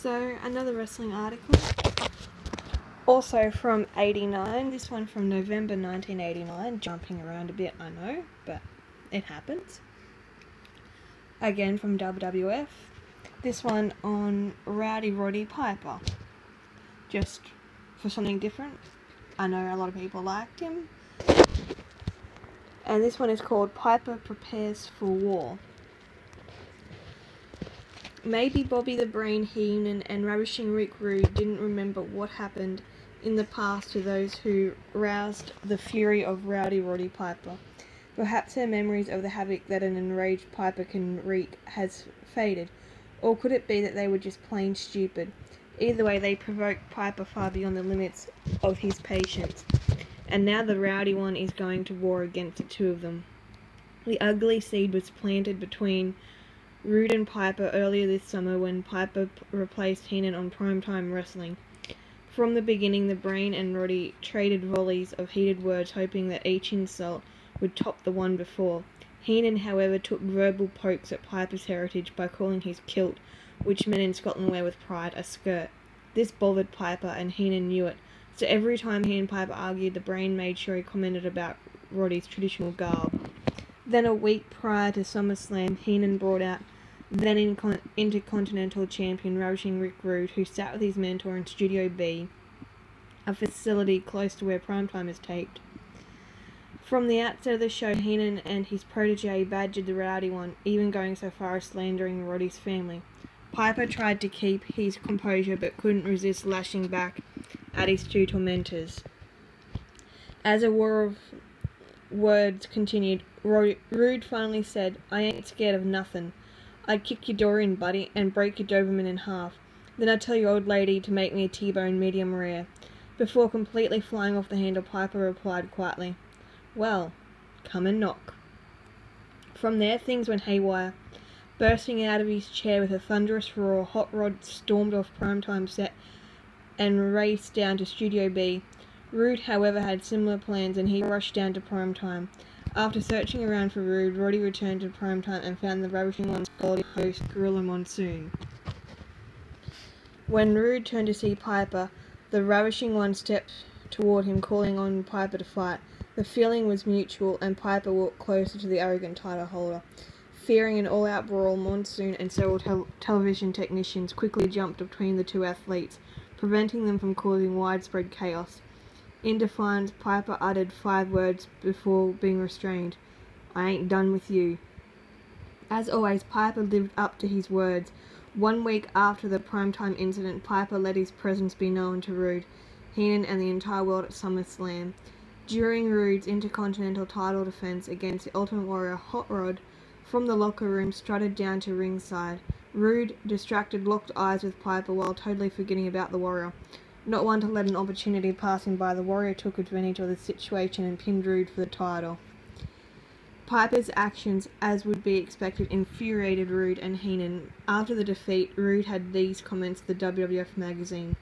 So, another wrestling article, also from '89, this one from November 1989, jumping around a bit, I know, but it happens. Again from WWF, this one on Roddy Piper, just for something different. I know a lot of people liked him. And this one is called Piper Prepares for War. Maybe Bobby the Brain Heenan and Ravishing Rick Rude didn't remember what happened in the past to those who roused the fury of Roddy Piper. Perhaps their memories of the havoc that an enraged Piper can wreak has faded, or could it be that they were just plain stupid? Either way, they provoked Piper far beyond the limits of his patience, and now the Rowdy one is going to war against the two of them. The ugly seed was planted between Rude and Piper earlier this summer when Piper replaced Heenan on primetime wrestling. From the beginning, the Brain and Roddy traded volleys of heated words, hoping that each insult would top the one before. Heenan, however, took verbal pokes at Piper's heritage by calling his kilt, which men in Scotland wear with pride, a skirt. This bothered Piper, and Heenan knew it, so every time he and Piper argued, the Brain made sure he commented about Roddy's traditional garb. Then a week prior to SummerSlam, Heenan brought out then Intercontinental Champion Ravishing Rick Rude, who sat with his mentor in Studio B, a facility close to where primetime is taped. From the outset of the show, Heenan and his protege badgered the Rowdy one, even going so far as slandering Roddy's family. Piper tried to keep his composure but couldn't resist lashing back at his two tormentors. As a war of words continued, Rude finally said, "I ain't scared of nothing. I'd kick your door in, buddy, and break your Doberman in half. Then I'd tell your old lady to make me a T-bone medium rare." Before completely flying off the handle, Piper replied quietly, "Well, come and knock." From there, things went haywire. Bursting out of his chair with a thunderous roar, Hot Rod stormed off primetime set and raced down to Studio B. Rude, however, had similar plans, and he rushed down to primetime. After searching around for Rude, Roddy returned to primetime and found the Ravishing One's quality host, Gorilla Monsoon. When Rude turned to see Piper, the Ravishing One stepped toward him, calling on Piper to fight. The feeling was mutual, and Piper walked closer to the arrogant title holder. Fearing an all-out brawl, Monsoon and several television technicians quickly jumped between the two athletes, preventing them from causing widespread chaos. In defiance, Piper uttered 5 words before being restrained. "I ain't done with you." As always, Piper lived up to his words. 1 week after the primetime incident, Piper let his presence be known to Rude, Heenan, and the entire world at SummerSlam. During Rude's Intercontinental title defense against the Ultimate Warrior, Hot Rod, from the locker room, strutted down to ringside. Rude, distracted, locked eyes with Piper while totally forgetting about the Warrior. Not one to let an opportunity pass him by, the Warrior took advantage of the situation and pinned Rude for the title. Piper's actions, as would be expected, infuriated Rude and Heenan. After the defeat, Rude had these comments to the WWF magazine.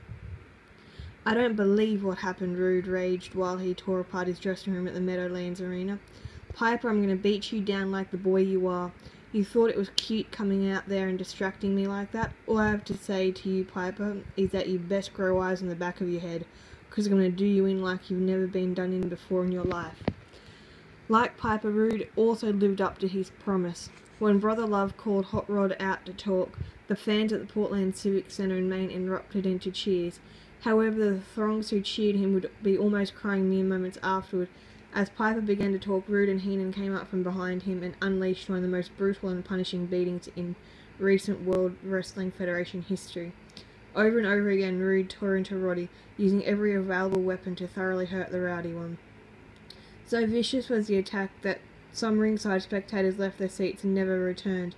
"I don't believe what happened," Rude raged while he tore apart his dressing room at the Meadowlands Arena. "Piper, I'm going to beat you down like the boy you are. You thought it was cute coming out there and distracting me like that? All I have to say to you, Piper, is that you best grow eyes on the back of your head, because I'm going to do you in like you've never been done in before in your life." Like Piper, Rude also lived up to his promise. When Brother Love called Hot Rod out to talk, the fans at the Portland Civic Center in Maine erupted into cheers. However, the throngs who cheered him would be almost crying mere moments afterward. As Piper began to talk, Rude and Heenan came up from behind him and unleashed one of the most brutal and punishing beatings in recent World Wrestling Federation history. Over and over again, Rude tore into Roddy, using every available weapon to thoroughly hurt the Rowdy one. So vicious was the attack that some ringside spectators left their seats and never returned.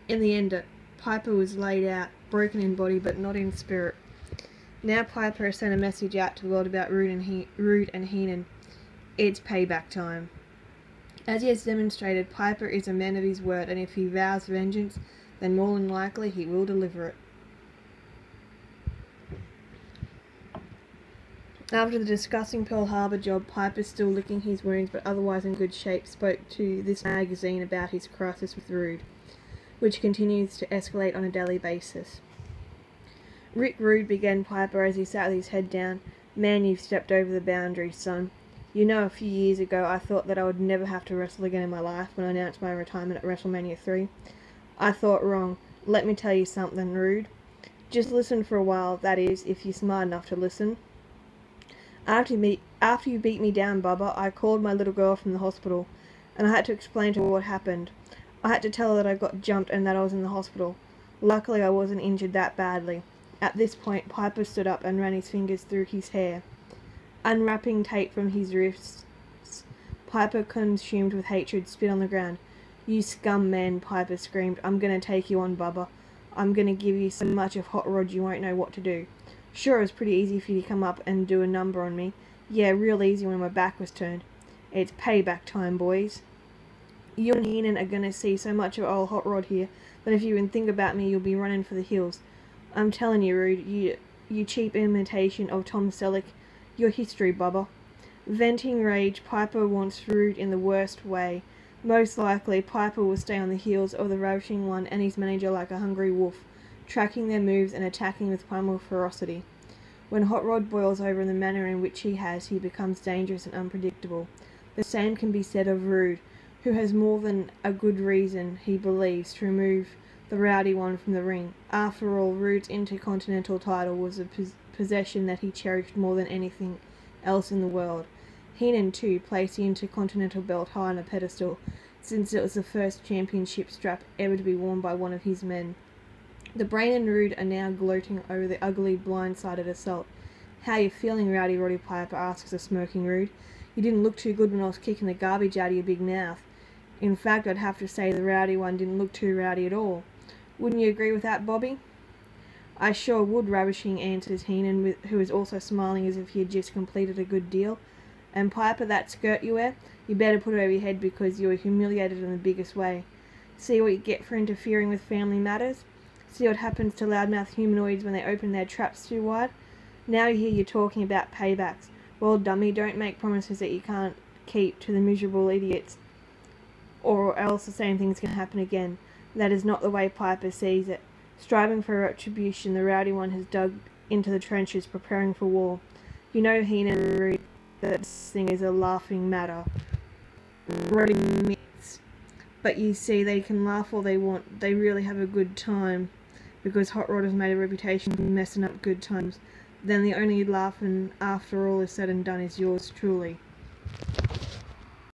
In the end, Piper was laid out, broken in body but not in spirit. Now Piper has sent a message out to the world about Rude and Heenan. It's payback time. As he has demonstrated, Piper is a man of his word, and if he vows vengeance, then more than likely he will deliver it. After the disgusting Pearl Harbor job, Piper, still licking his wounds but otherwise in good shape, spoke to this magazine about his crisis with Rude, which continues to escalate on a daily basis. "Rick Rude," began Piper as he sat with his head down. "Man, you've stepped over the boundary, son. You know, a few years ago I thought that I would never have to wrestle again in my life when I announced my retirement at WrestleMania 3. I thought wrong. Let me tell you something, Rude. Just listen for a while, that is, if you're smart enough to listen. After you beat me down, Bubba, I called my little girl from the hospital, and I had to explain to her what happened. I had to tell her that I got jumped and that I was in the hospital. Luckily, I wasn't injured that badly." At this point, Piper stood up and ran his fingers through his hair, unwrapping tape from his wrists. Piper, consumed with hatred, spit on the ground. "You scum man," Piper screamed. "I'm gonna take you on, Bubba. I'm gonna give you so much of hot rod you won't know what to do. Sure, it was pretty easy for you to come up and do a number on me. Yeah, real easy when my back was turned. It's payback time, boys. You and Heenan are gonna see so much of old hot rod here that if you even think about me, you'll be running for the hills. I'm telling you, Rude, you cheap imitation of Tom Selleck. You're history, Bubba." Venting rage, Piper wants Rude in the worst way. Most likely, Piper will stay on the heels of the Ravishing One and his manager like a hungry wolf, tracking their moves and attacking with primal ferocity. When Hot Rod boils over in the manner in which he has, he becomes dangerous and unpredictable. The same can be said of Rude, who has more than a good reason, he believes, to remove the Rowdy One from the ring. After all, Rude's Intercontinental title was a possession that he cherished more than anything else in the world. Heenan, too, placed the Intercontinental belt high on a pedestal, since it was the first championship strap ever to be worn by one of his men. The Brain and Rude are now gloating over the ugly, blindsided assault. "How you feeling, Rowdy?" Roddy Piper asks the smirking Rude. "You didn't look too good when I was kicking the garbage out of your big mouth. In fact, I'd have to say the Rowdy One didn't look too rowdy at all. Wouldn't you agree with that, Bobby?" "I sure would," Ravishing answers Heenan, who is also smiling as if he had just completed a good deal. "And Piper, that skirt you wear, you better put it over your head because you were humiliated in the biggest way. See what you get for interfering with family matters? See what happens to loudmouth humanoids when they open their traps too wide? Now you hear you talking about paybacks. Well, dummy, don't make promises that you can't keep to the miserable idiots, or else the same things can happen again. That is not the way Piper sees it. Striving for retribution, the Rowdy One has dug into the trenches, preparing for war. You know, Heenan and Rude, that this thing is a laughing matter. Roddy admits. But you see, they can laugh all they want. They really have a good time, because Hot Rod has made a reputation for messing up good times. Then the only laughing after all is said and done is yours truly."